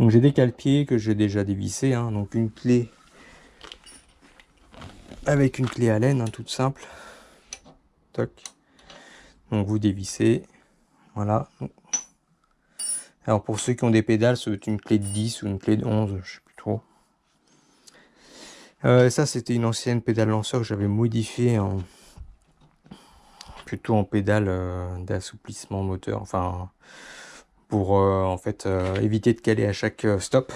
Donc j'ai des cale-pieds que j'ai déjà dévissés, hein. Donc une clé avec une clé Allen, hein, toute simple. Toc. Donc vous dévissez. Voilà. Alors pour ceux qui ont des pédales, c'est une clé de 10 ou une clé de 11, je sais plus trop. Ça c'était une ancienne pédale lanceur que j'avais modifiée plutôt en pédale d'assouplissement moteur. Enfin pour en fait éviter de caler à chaque stop.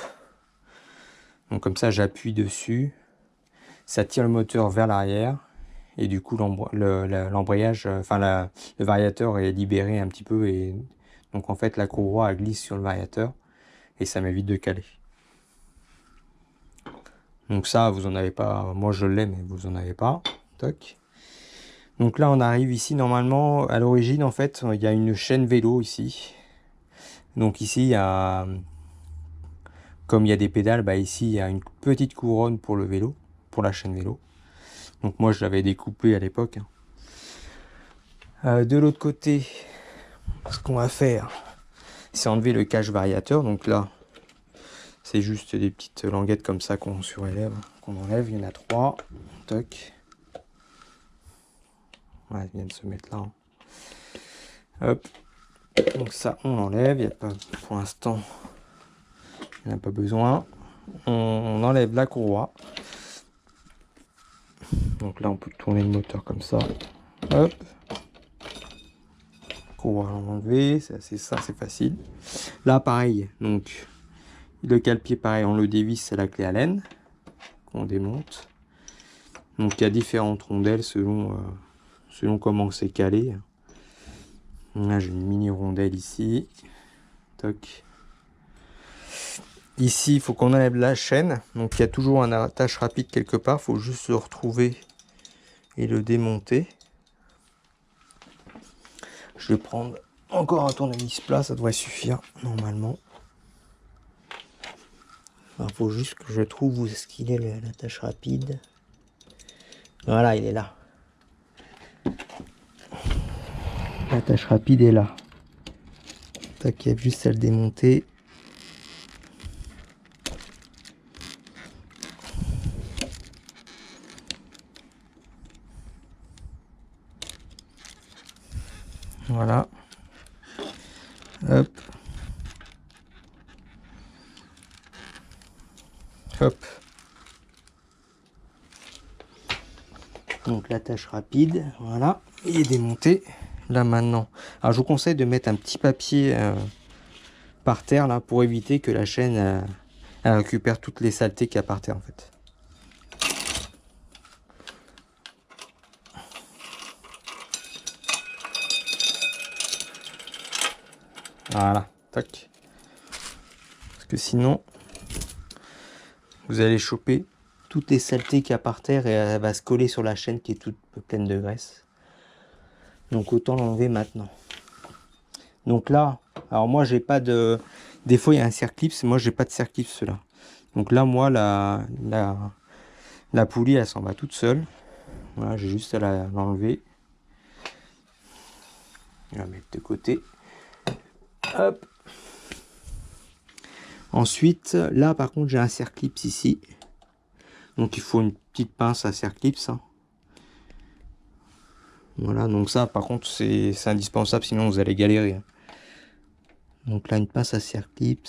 Donc comme ça j'appuie dessus, ça tire le moteur vers l'arrière et du coup l'embrayage, le variateur est libéré un petit peu et donc en fait la courroie elle glisse sur le variateur et ça m'évite de caler. Donc ça vous en avez pas, moi je l'ai mais vous en avez pas. Toc. Donc là on arrive ici, normalement à l'origine en fait il y a une chaîne vélo ici. Donc ici il y a, comme il y a des pédales, bah ici il y a une petite couronne pour le vélo, pour la chaîne vélo. Donc moi je l'avais découpé à l'époque. De l'autre côté, ce qu'on va faire, c'est enlever le cache variateur. Donc là, c'est juste des petites languettes comme ça qu'on surélève, qu'on enlève. Il y en a 3. Toc. Ouais, ils viennent se mettre là. Hein. Hop. Donc ça, on l'enlève. Il y a pas, pour l'instant, il n'y en a pas besoin. On enlève la courroie. Donc là, on peut tourner le moteur comme ça. Hop. Courroie enlever, c'est assez ça, c'est facile. Là, pareil. Donc le cale-pied, pareil, on le dévisse, c'est la clé Allen qu'on démonte. Donc il y a différentes rondelles selon comment c'est calé. Là j'ai une mini rondelle ici. Toc. Ici il faut qu'on enlève la chaîne. Donc il y a toujours un attache rapide quelque part. Il faut juste le retrouver et le démonter. Je vais prendre encore un tournevis plat, ça devrait suffire normalement. Il faut juste que je trouve où est-ce qu'il est l'attache rapide. Voilà, il est là. L'attache rapide est là. Tac, il y a juste à le démonter. Voilà. Hop. Hop. Donc l'attache rapide, voilà, il est démonté. Là maintenant, alors je vous conseille de mettre un petit papier par terre là pour éviter que la chaîne elle récupère toutes les saletés qu'il y a par terre en fait. Voilà, tac. Parce que sinon, vous allez choper toutes les saletés qu'il y a par terre et elle va se coller sur la chaîne qui est toute pleine de graisse. Donc autant l'enlever maintenant. Donc là, alors moi j'ai pas de... Des fois il y a un circlips, moi j'ai pas de circlips là. Donc là moi la poulie elle s'en va toute seule. Voilà, j'ai juste à l'enlever. Je vais la mettre de côté. Hop. Ensuite, là par contre j'ai un circlips ici. Donc il faut une petite pince à circlips. Hein. Voilà, donc ça par contre c'est indispensable, sinon vous allez galérer. Hein. Donc là une pince à circlips.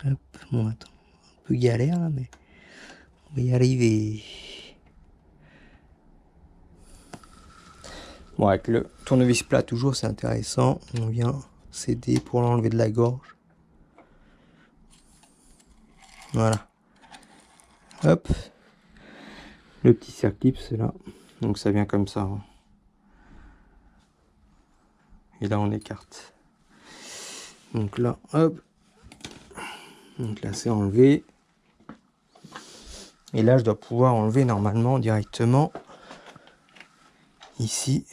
Hop, bon attends, un peu galère là, mais on va y arriver. Bon, avec le tournevis plat toujours c'est intéressant, on vient s'aider pour l'enlever de la gorge. Voilà. Hop. Le petit circlips là, donc ça vient comme ça. Hein. Et là on écarte. Donc là, hop. Donc là c'est enlevé. Et là je dois pouvoir enlever normalement directement ici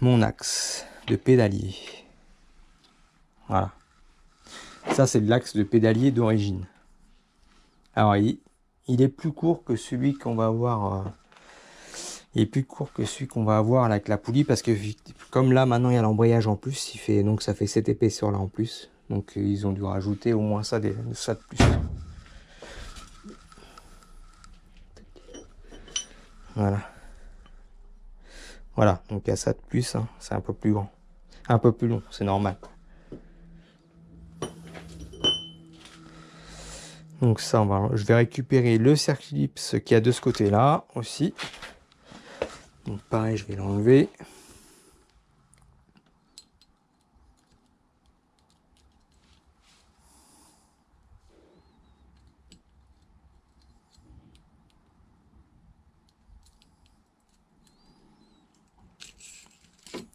mon axe de pédalier. Voilà. Ça, c'est l'axe de pédalier d'origine. Alors, il est plus court que celui qu'on va avoir. Il est plus court que celui qu'on va avoir avec la poulie parce que comme là maintenant il y a l'embrayage en plus, donc ça fait cette épaisseur là en plus. Donc ils ont dû rajouter au moins ça de plus. Voilà. Voilà, donc il y a ça de plus, hein. C'est un peu plus grand. Un peu plus long, c'est normal. Donc ça, je vais récupérer le cercle ellipse qu'il y a de ce côté-là aussi. Donc pareil, je vais l'enlever.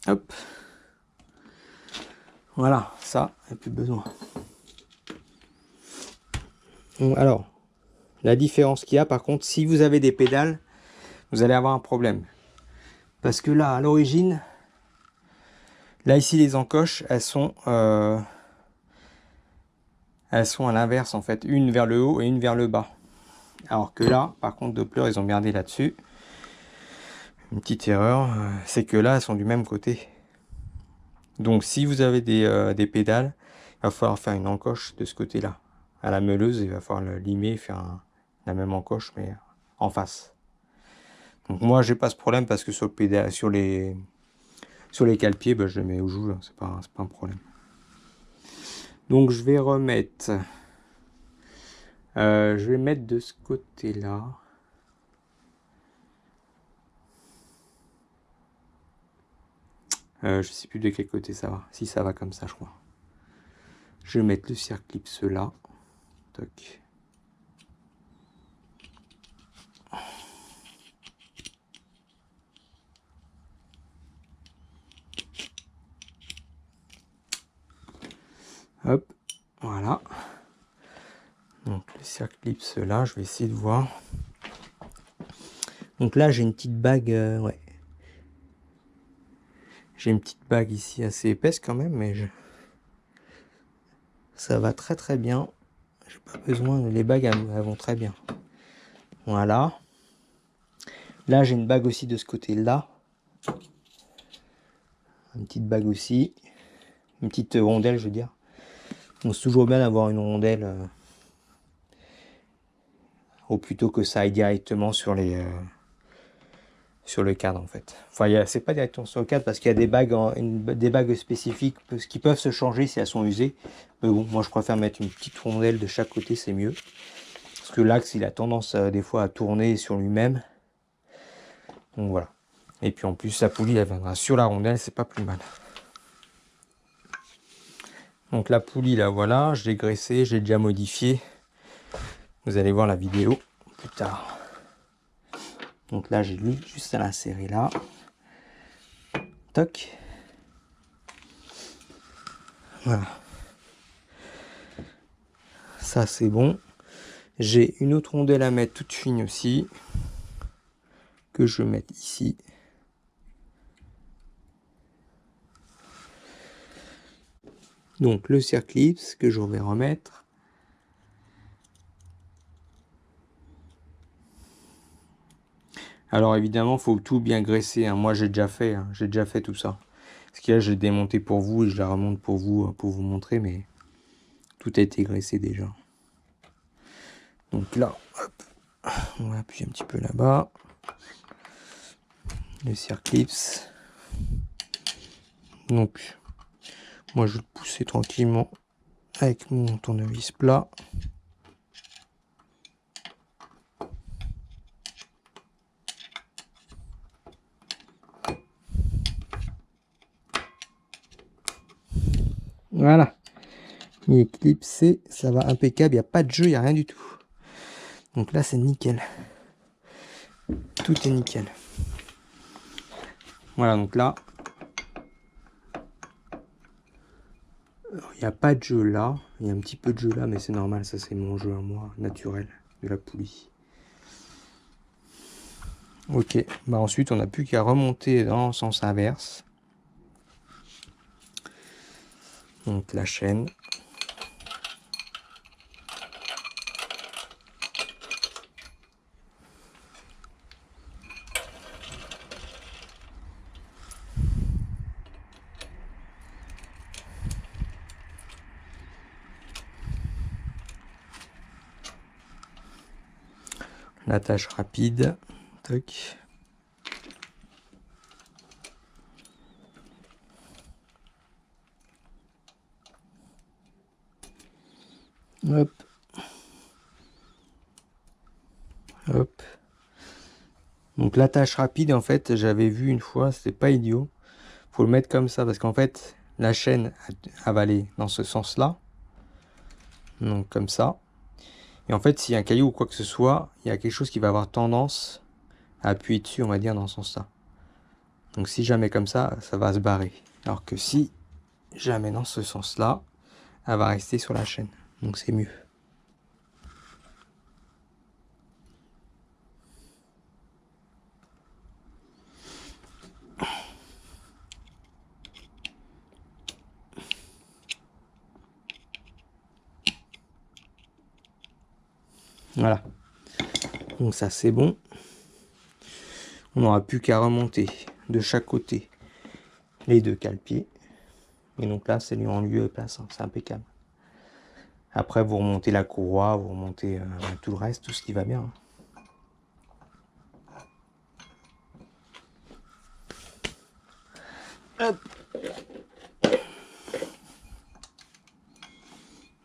Hop. Voilà, ça, il n'y a plus besoin. Alors, la différence qu'il y a par contre, si vous avez des pédales, vous allez avoir un problème. Parce que là, à l'origine, là ici les encoches, elles sont à l'inverse en fait, une vers le haut et une vers le bas. Alors que là, par contre, Doppler, ils ont gardé là-dessus. Une petite erreur, c'est que là, elles sont du même côté. Donc si vous avez des pédales, il va falloir faire une encoche de ce côté-là. À la meuleuse, il va falloir le limer et faire la même encoche, mais en face. Donc moi, j'ai pas ce problème parce que sur les cale-pieds, bah, je le mets au joue, c'est pas un problème. Donc je vais remettre, je vais mettre de ce côté-là. Je sais plus de quel côté ça va. Si ça va comme ça, je crois. Je vais mettre le cercle ellipse là. Toc. Hop, voilà. Donc le cercle ellipse là, je vais essayer de voir. Donc là, j'ai une petite bague, ouais. J'ai une petite bague ici assez épaisse quand même, mais ça va très très bien. J'ai pas besoin, les bagues elles vont très bien. Voilà. Là, j'ai une bague aussi de ce côté-là. Une petite bague aussi. Une petite rondelle, je veux dire. Donc c'est toujours bien d'avoir une rondelle. Ou plutôt que ça aille directement sur le cadre en fait. Enfin, c'est pas directement sur le cadre parce qu'il y a des bagues spécifiques qui peuvent se changer si elles sont usées. Mais bon, moi je préfère mettre une petite rondelle de chaque côté, c'est mieux. Parce que l'axe il a tendance des fois à tourner sur lui-même. Donc voilà. Et puis en plus la poulie elle viendra sur la rondelle, c'est pas plus mal. Donc la poulie là voilà, je l'ai graissée, j'ai déjà modifié. Vous allez voir la vidéo plus tard. Donc là j'ai juste à l'insérer là. Toc. Voilà. Ça c'est bon. J'ai une autre rondelle à mettre toute fine aussi. Que je vais mettre ici. Donc le cercle ellipse que je vais remettre. Alors évidemment, il faut tout bien graisser, hein. Moi j'ai déjà fait tout ça. Parce que là, je l'ai démonté pour vous et je la remonte pour vous montrer, mais tout a été graissé déjà. Donc là, hop, on va appuyer un petit peu là-bas. Le cercle ellipse. Donc, moi je vais le pousser tranquillement avec mon tournevis plat. Voilà. Il est clipsé, ça va impeccable, il n'y a pas de jeu, il n'y a rien du tout. Donc là c'est nickel. Tout est nickel. Voilà, donc là, il n'y a pas de jeu là. Il y a un petit peu de jeu là, mais c'est normal, ça c'est mon jeu à moi, naturel, de la poulie. Ok, bah ensuite on n'a plus qu'à remonter dans le sens inverse. Donc la chaîne. L'attache rapide. Tac. Hop. Hop. Donc l'attache rapide, en fait, j'avais vu une fois, c'était pas idiot. Faut le mettre comme ça parce qu'en fait, la chaîne va aller dans ce sens-là. Donc comme ça. Et en fait, s'il y a un caillou ou quoi que ce soit, il y a quelque chose qui va avoir tendance à appuyer dessus, on va dire, dans ce sens-là. Donc si jamais comme ça, ça va se barrer. Alors que si jamais dans ce sens-là, elle va rester sur la chaîne. Donc c'est mieux. Voilà. Donc ça c'est bon. On n'aura plus qu'à remonter de chaque côté les deux cale-pieds. Et donc là, c'est en lieu et place, hein, c'est impeccable. Après, vous remontez la courroie, vous remontez tout le reste, tout ce qui va bien. Hop.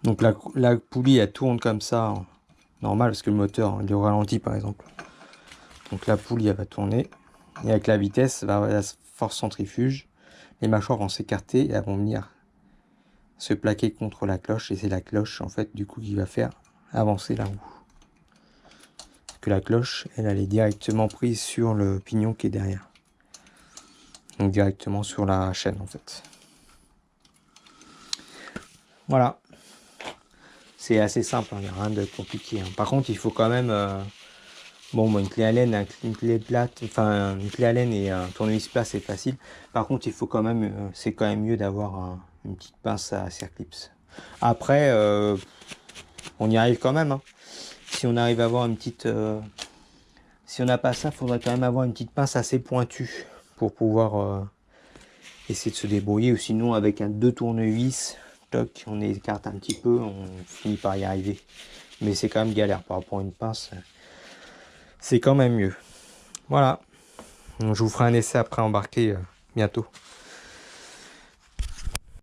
Donc la poulie, elle tourne comme ça, hein, normal, parce que le moteur, il est au ralenti, par exemple. Donc la poulie, elle va tourner. Et avec la vitesse, la force centrifuge, les mâchoires vont s'écarter et elles vont venir se plaquer contre la cloche. Et c'est la cloche, en fait, du coup, qui va faire avancer la roue. Parce que la cloche, elle est directement prise sur le pignon qui est derrière. Donc directement sur la chaîne, en fait. Voilà. C'est assez simple, il n'y a rien de compliqué. Hein. Par contre, il faut quand même... Bon, une clé Allen, une clé plate, enfin une clé Allen et un tournevis plat, c'est facile. Par contre, il faut quand même, c'est quand même mieux d'avoir une petite pince à circlips. Après, on y arrive quand même. Hein. Si on arrive à avoir une petite, si on n'a pas ça, il faudrait quand même avoir une petite pince assez pointue pour pouvoir essayer de se débrouiller. Ou sinon, avec deux tournevis, toc, on écarte un petit peu, on finit par y arriver. Mais c'est quand même galère par rapport à une pince. C'est quand même mieux. Voilà. Donc, je vous ferai un essai après embarquer bientôt.